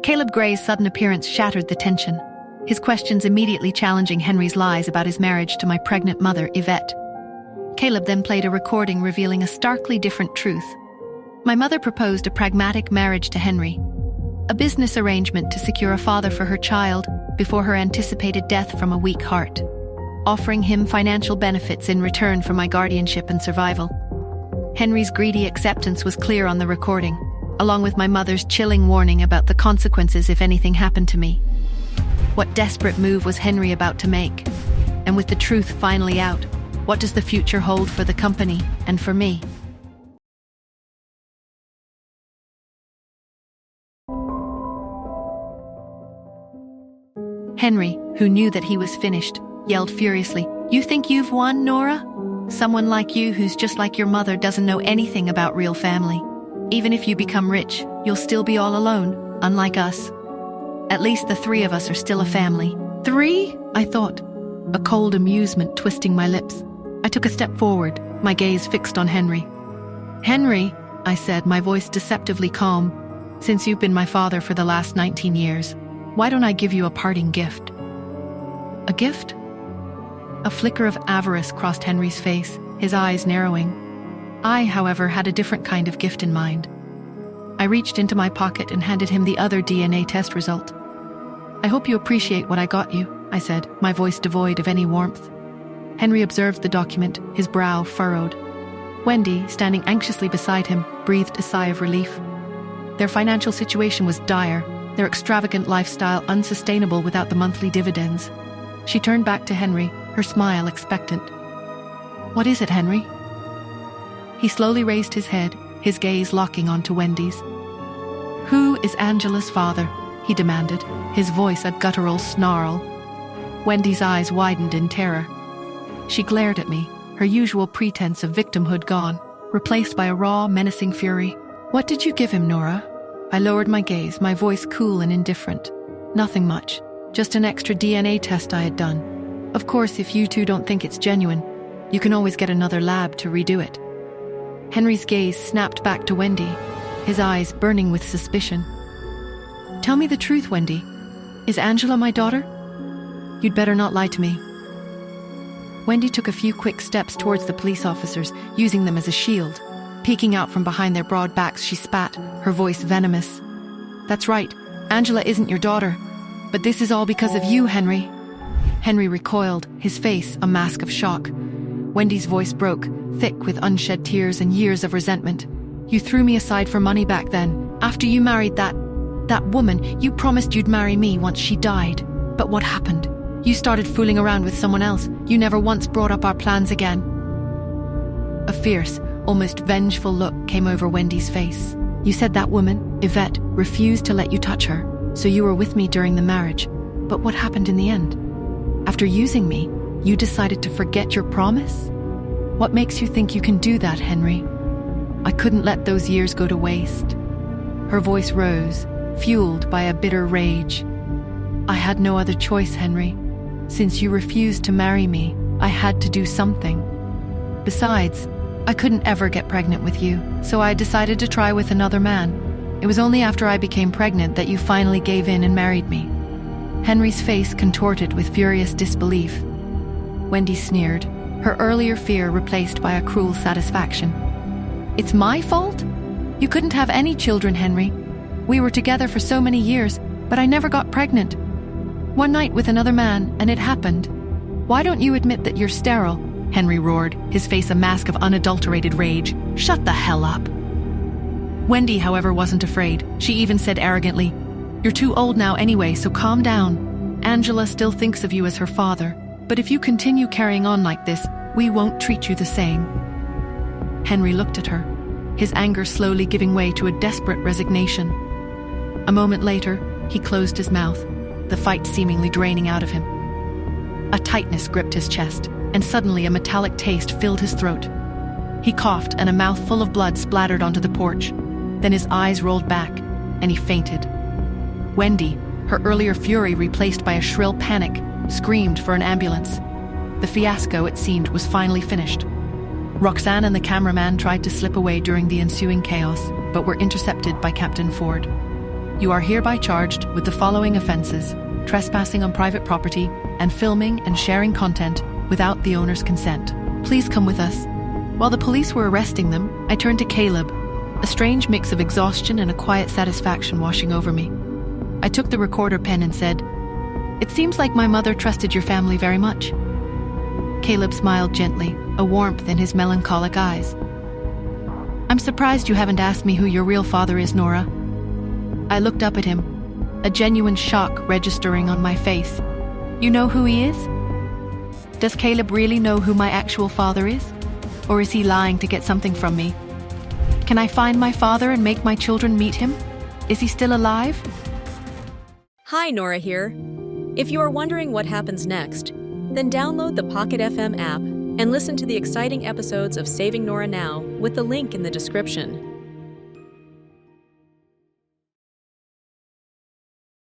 Caleb Gray's sudden appearance shattered the tension, his questions immediately challenging Henry's lies about his marriage to my pregnant mother, Yvette. Caleb then played a recording revealing a starkly different truth. My mother proposed a pragmatic marriage to Henry, a business arrangement to secure a father for her child before her anticipated death from a weak heart, offering him financial benefits in return for my guardianship and survival. Henry's greedy acceptance was clear on the recording, along with my mother's chilling warning about the consequences if anything happened to me. What desperate move was Henry about to make? And with the truth finally out, what does the future hold for the company and for me? Henry, who knew that he was finished, yelled furiously, "You think you've won, Nora? Someone like you who's just like your mother doesn't know anything about real family. Even if you become rich, you'll still be all alone, unlike us. At least the three of us are still a family." "Three?" I thought, a cold amusement twisting my lips. I took a step forward, my gaze fixed on Henry. "Henry," I said, my voice deceptively calm, "since you've been my father for the last 19 years, why don't I give you a parting gift?" "A gift?" A flicker of avarice crossed Henry's face, his eyes narrowing. I, however, had a different kind of gift in mind. I reached into my pocket and handed him the other DNA test result. "I hope you appreciate what I got you," I said, my voice devoid of any warmth. Henry observed the document, his brow furrowed. Wendy, standing anxiously beside him, breathed a sigh of relief. Their financial situation was dire, their extravagant lifestyle unsustainable without the monthly dividends. She turned back to Henry, her smile expectant. "What is it, Henry?" He slowly raised his head, his gaze locking onto Wendy's. "Who is Angela's father?" he demanded, his voice a guttural snarl. Wendy's eyes widened in terror. She glared at me, her usual pretense of victimhood gone, replaced by a raw, menacing fury. "What did you give him, Nora?" I lowered my gaze, my voice cool and indifferent. "Nothing much, just an extra DNA test I had done. Of course, if you two don't think it's genuine, you can always get another lab to redo it." Henry's gaze snapped back to Wendy, his eyes burning with suspicion. "Tell me the truth, Wendy. Is Angela my daughter? You'd better not lie to me." Wendy took a few quick steps towards the police officers, using them as a shield. Peeking out from behind their broad backs, she spat, her voice venomous. "That's right, Angela isn't your daughter. But this is all because of you, Henry." Henry recoiled, his face a mask of shock. Wendy's voice broke, thick with unshed tears and years of resentment. "You threw me aside for money back then. After you married that woman, you promised you'd marry me once she died. But what happened? You started fooling around with someone else. You never once brought up our plans again." A fierce, almost vengeful look came over Wendy's face. "You said that woman, Yvette, refused to let you touch her, so you were with me during the marriage. But what happened in the end? After using me, you decided to forget your promise? What makes you think you can do that, Henry? I couldn't let those years go to waste." Her voice rose, fueled by a bitter rage. "I had no other choice, Henry. Since you refused to marry me, I had to do something. Besides, I couldn't ever get pregnant with you, so I decided to try with another man. It was only after I became pregnant that you finally gave in and married me." Henry's face contorted with furious disbelief. Wendy sneered, her earlier fear replaced by a cruel satisfaction. "It's my fault? You couldn't have any children, Henry. We were together for so many years, but I never got pregnant. One night with another man, and it happened. Why don't you admit that you're sterile?" Henry roared, his face a mask of unadulterated rage. "Shut the hell up." Wendy, however, wasn't afraid. She even said arrogantly, "You're too old now anyway, so calm down. Angela still thinks of you as her father, but if you continue carrying on like this, we won't treat you the same." Henry looked at her, his anger slowly giving way to a desperate resignation. A moment later, he closed his mouth, the fight seemingly draining out of him. A tightness gripped his chest, and suddenly a metallic taste filled his throat. He coughed, and a mouthful of blood splattered onto the porch. Then his eyes rolled back, and he fainted. Wendy, her earlier fury replaced by a shrill panic, screamed for an ambulance. The fiasco, it seemed, was finally finished. Roxanne and the cameraman tried to slip away during the ensuing chaos, but were intercepted by Captain Ford. You are hereby charged with the following offenses: trespassing on private property and filming and sharing content without the owner's consent. Please come with us. While the police were arresting them, I turned to Caleb, a strange mix of exhaustion and a quiet satisfaction washing over me. I took the recorder pen and said, "It seems like my mother trusted your family very much." Caleb smiled gently, a warmth in his melancholic eyes. "I'm surprised you haven't asked me who your real father is, Nora." I looked up at him, a genuine shock registering on my face. "You know who he is?" Does Caleb really know who my actual father is? Or is he lying to get something from me? Can I find my father and make my children meet him? Is he still alive? Hi, Nora here. If you are wondering what happens next, then download the Pocket FM app and listen to the exciting episodes of Saving Nora Now with the link in the description.